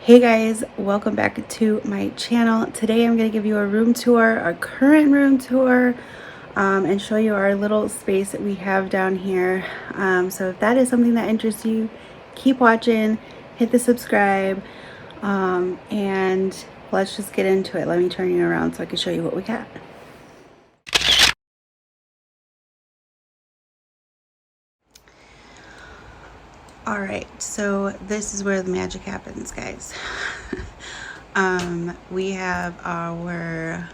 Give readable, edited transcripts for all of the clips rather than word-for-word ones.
Hey guys, welcome back to my channel. Today I'm going to give you a room tour, a current room tour, and show you our little space that we have down here. So if that is something that interests you, keep watching, hit the subscribe, and let's just get into it. Let me turn you around so I can show you what we got. Alright, so this is where the magic happens, guys. We have our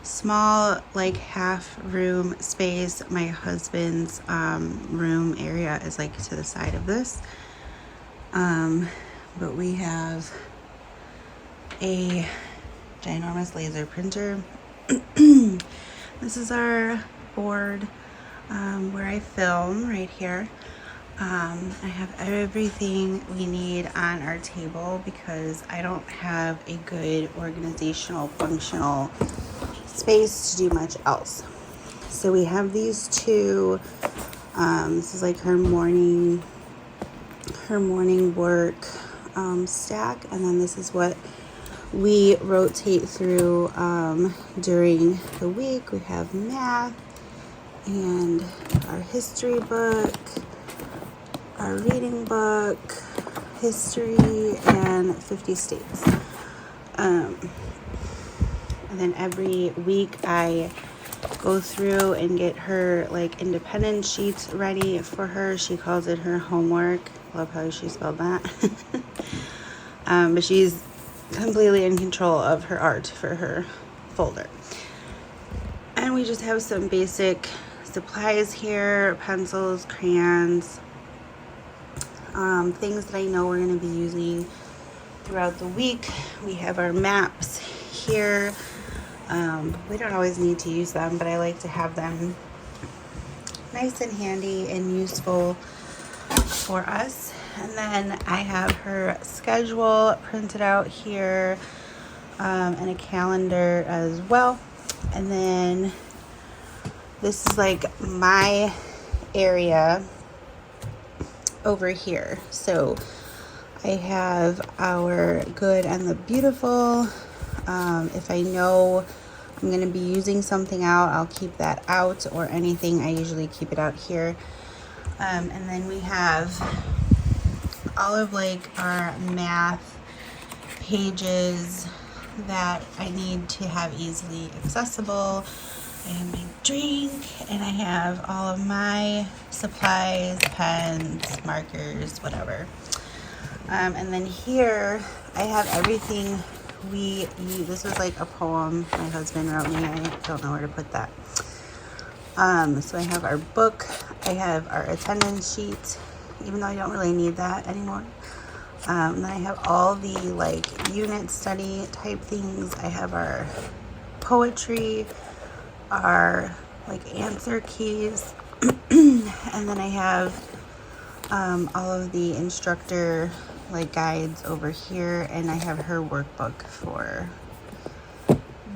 small, like, half room space. My husband's room area is like to the side of this. But we have a ginormous laser printer. This is our board where I film right here. I have everything we need on our table because I don't have a good organizational, functional space to do much else. So we have these two. This is like her morning work stack, and then this is what we rotate through during the week. We have math and our history book, our reading book, history, and 50 states. And then every week I go through and get her like independent sheets ready for her. She calls it her homework. Love how she spelled that. But she's completely in control of her art for her folder. And we just have some basic supplies here: pencils, crayons, things that I know we're going to be using throughout the week. We have our maps here. We don't always need to use them, but I like to have them nice and handy and useful for us. And then I have her schedule printed out here, and a calendar as well. And then this is like my area over here. So I have our good and the beautiful. If I know I'm going to be using something out, I'll keep that out, or anything, I usually keep it out here. And then we have all of like our math pages that I need to have easily accessible. I have my drink, and I have all of my supplies, pens, markers, whatever. And then here I have everything we use. This was like a poem my husband wrote me. I don't know where to put that. So I have our book. I have our attendance sheet, even though I don't really need that anymore. Then I have all the like unit study type things. I have our poetry, our like answer keys, and then I have all of the instructor like guides over here, and I have her workbook for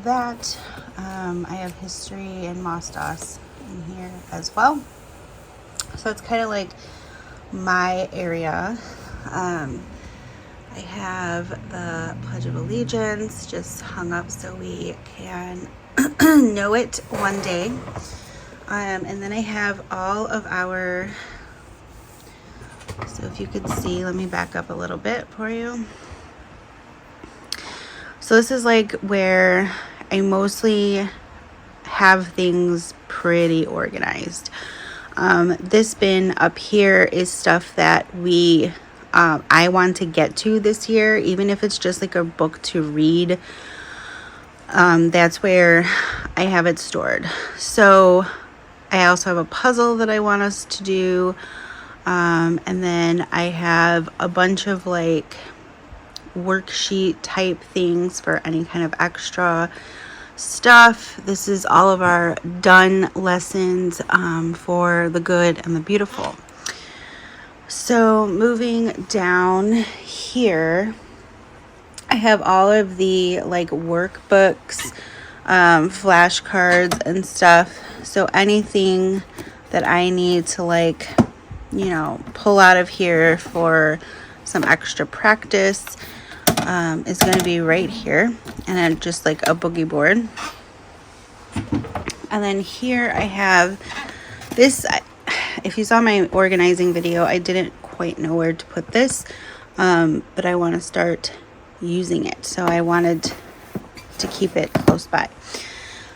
that. I have history and Mostas in here as well. So it's kind of like my area. I have the Pledge of Allegiance just hung up so we can know it one day. And then I have all of our, so if you could see, let me back up a little bit for you. So this is like where I mostly have things pretty organized. This bin up here is stuff that I want to get to this year, even if it's just like a book to read. That's where I have it stored. So I also have a puzzle that I want us to do. And then I have a bunch of like worksheet type things for any kind of extra stuff. This is all of our done lessons for the good and the beautiful. So moving down here, I have all of the like workbooks, flashcards and stuff. So anything that I need to like, pull out of here for some extra practice. is going to be right here, and then just like a boogie board. And then here I have this. If you saw my organizing video, I didn't quite know where to put this, but I want to start using it, so I wanted to keep it close by.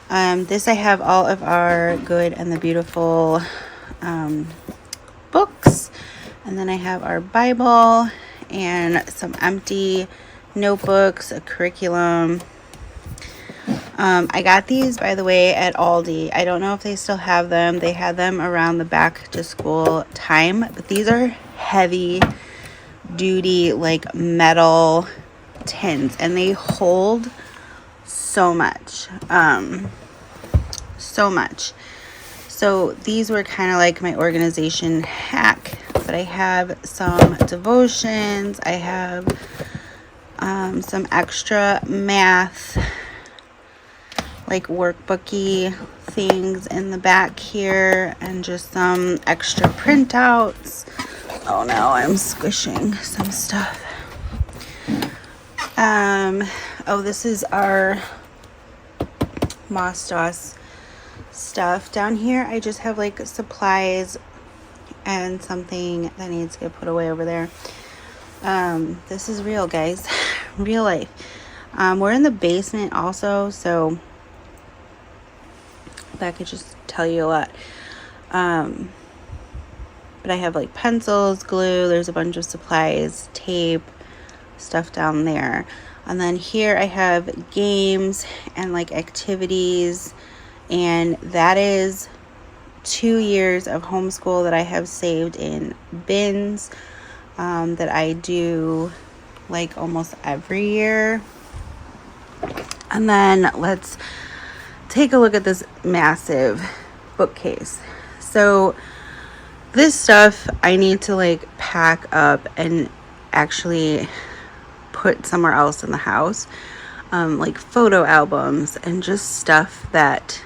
This I have all of our Good and the Beautiful books, and then I have our Bible and some empty notebooks, a curriculum. I got these, by the way, at Aldi. I don't know if they still have them. They had them around the back to school time, but these are heavy duty, like metal tins, and they hold so much. So these were kind of like my organization hack, but I have some devotions. I have some extra math, like workbooky things in the back here, and just some extra printouts. Oh no, I'm squishing some stuff. Oh, this is our Moss Doss stuff. Down here I just have like supplies and something that needs to get put away over there. This is real, guys. Real life. We're in the basement also, so that could just tell you a lot. But I have like pencils, glue, there's a bunch of supplies, tape, stuff down there. And then here I have games and like activities, and that is 2 years of homeschool that I have saved in bins, that I do like almost every year. And then let's take a look at this massive bookcase. So this stuff I need to like pack up and actually put somewhere else in the house, like photo albums and just stuff that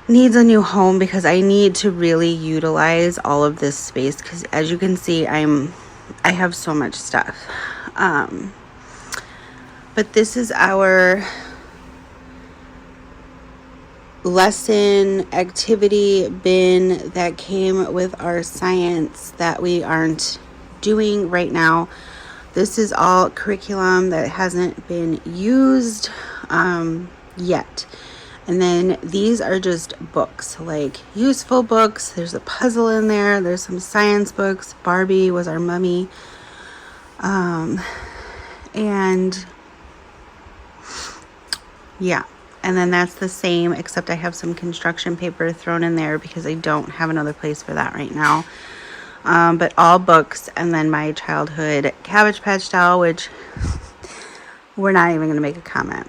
needs a new home, because I need to really utilize all of this space, because as you can see I have so much stuff. But this is our lesson activity bin that came with our science that we aren't doing right now. This is all curriculum that hasn't been used yet. And then these are just books, like useful books. There's a puzzle in there. There's some science books. Barbie was our mummy. And yeah. And then that's the same, except I have some construction paper thrown in there because I don't have another place for that right now. But all books, and then my childhood Cabbage Patch doll, which we're not even going to make a comment.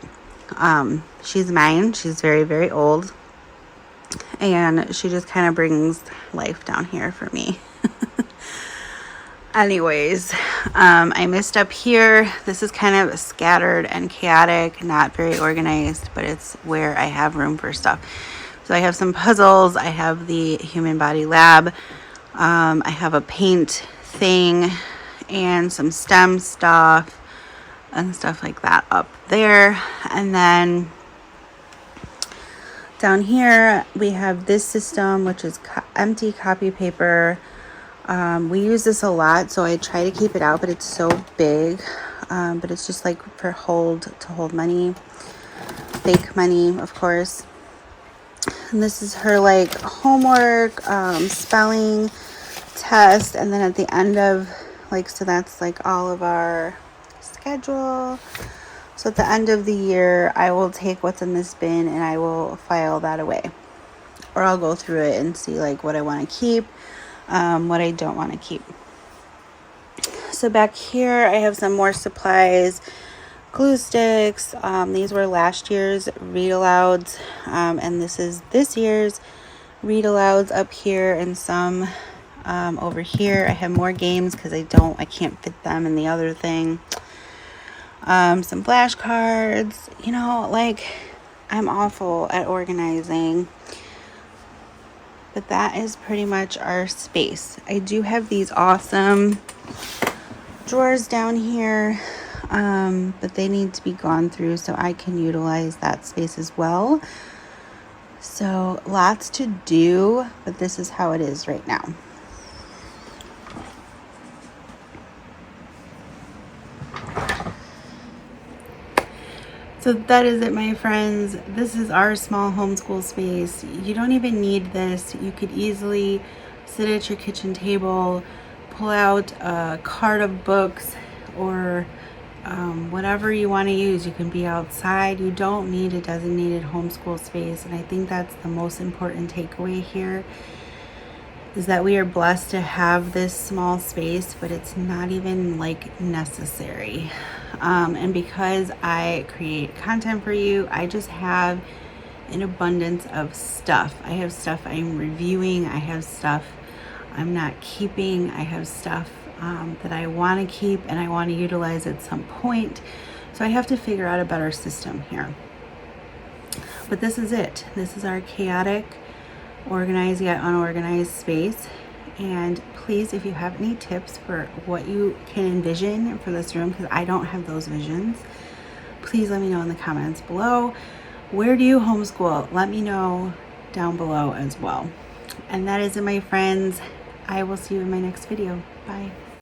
She's mine. She's very, very old. And she just kind of brings life down here for me. Anyways, I missed up here. This is kind of scattered and chaotic, not very organized, but it's where I have room for stuff. So I have some puzzles. I have the Human Body Lab. I have a paint thing and some STEM stuff and stuff like that up there. And then down here we have this system, which is empty copy paper. We use this a lot, so I try to keep it out, but it's so big. But it's just like for to hold money, fake money, of course. And this is her like homework, spelling test, and then at the end of like, so that's like all of our schedule. So at the end of the year, I will take what's in this bin and I will file that away, or I'll go through it and see like what I want to keep, what I don't want to keep. So back here I have some more supplies, glue sticks. These were last year's read alouds, and this is this year's read alouds up here, and some over here. I have more games because I can't fit them in the other thing. Some flashcards. You know, like, I'm awful at organizing, but that is pretty much our space. I do have these awesome drawers down here, but they need to be gone through so I can utilize that space as well. So lots to do, but this is how it is right now. So that is it, my friends. This is our small homeschool space. You don't even need this. You could easily sit at your kitchen table, pull out a cart of books, or whatever you want to use. You can be outside. You don't need a designated homeschool space. And I think that's the most important takeaway here, is that we are blessed to have this small space, but it's not even like necessary. And because I create content for you, I just have an abundance of stuff. I have stuff I'm reviewing. I have stuff I'm not keeping. I have stuff that I want to keep and I want to utilize at some point. So I have to figure out a better system here. But this is it. This is our chaotic, organized yet unorganized space. And please, if you have any tips for what you can envision for this room, because I don't have those visions, please let me know in the comments below. Where do you homeschool? Let me know down below as well. And that is it, my friends. I will see you in my next video. Bye.